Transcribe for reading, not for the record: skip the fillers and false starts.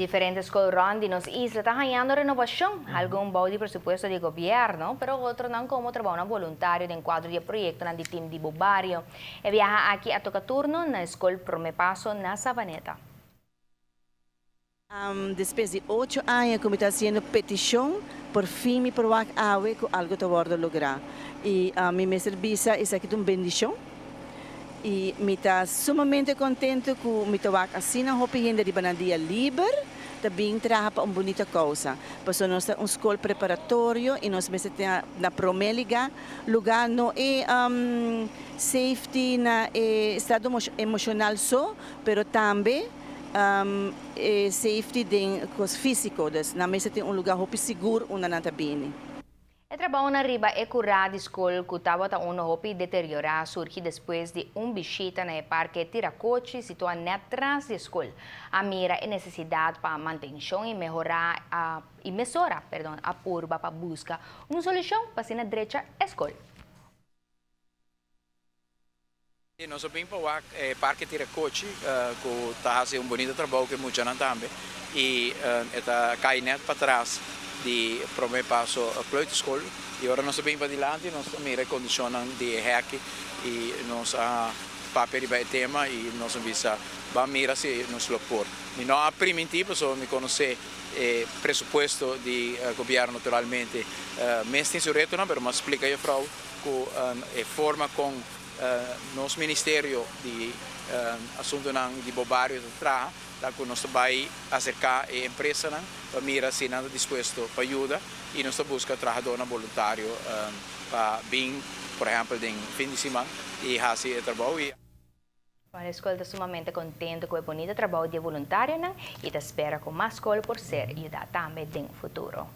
Diferentes colrón de nos isla están hallando renovación, algún bau de presupuesto de gobierno, pero otro no como trabajo voluntario de encuadro de proyecto de team de Bobario. E viaja aquí a tocar turno na escola Promepaso na Sabaneta. Después de 8 años que me está haciendo petición, por fin me probar que algo te voy a lograr. Y mi servicio es aquí una bendición. E me está sumamente contente que me estou assim na roupa ainda de banadia livre, também trabalha para uma bonita causa. Porque nós temos uma escola preparatória e nós temos na Proméliga lugar não é safety na estado emocional só, pero também safety de coisa físico. Na mesa tem lugar roupa seguro onde nós bem. El trabajo na riba é curar de escola que estava a um hopi deteriorar surge depois de visita no parque Tiracoche situado atrás da escola. A mira é necessidade para manutenção e melhorar a curva para buscar uma solução para ser na direita escola. Nós vamos para o Parque Tiracoche, que está fazendo bonito trabalho que muitos não também, e está caindo para trás de Promepaso Kleuterschool. E agora nós vamos para adiante, nós mira condicionam de hack e nós papel para o tema e nós vamos mirar se nos lopor. E não há primitivo, só me conhecer presupuesto de governo naturalmente, mas tem seu retorno, mas explica aí frau que forma com nosso Ministério de Assuntos de Bobario que nós vamos acercar a empresa para mirar se nada disposto para ajuda e nós buscamos trabalhador voluntário para vir, por exemplo, em fim de semana e fazer o trabalho. A escola está sumamente contente com o bonito trabalho de voluntário e espera com mais escola por ser ajudar também no futuro.